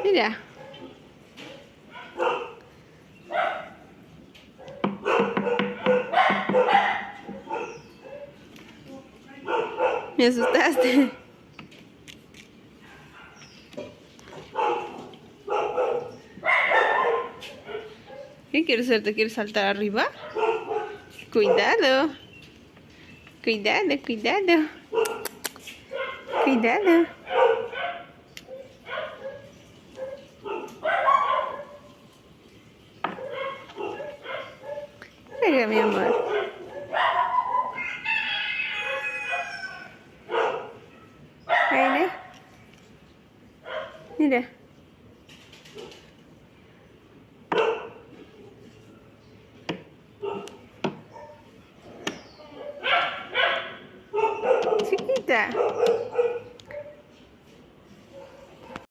Mira. Me asustaste. ¿Qué quieres hacer? ¿Te quieres saltar arriba? Cuidado. Cuidado, cuidado. Cuidado. Venga, mi amor. Mira. Mira. Chiquita.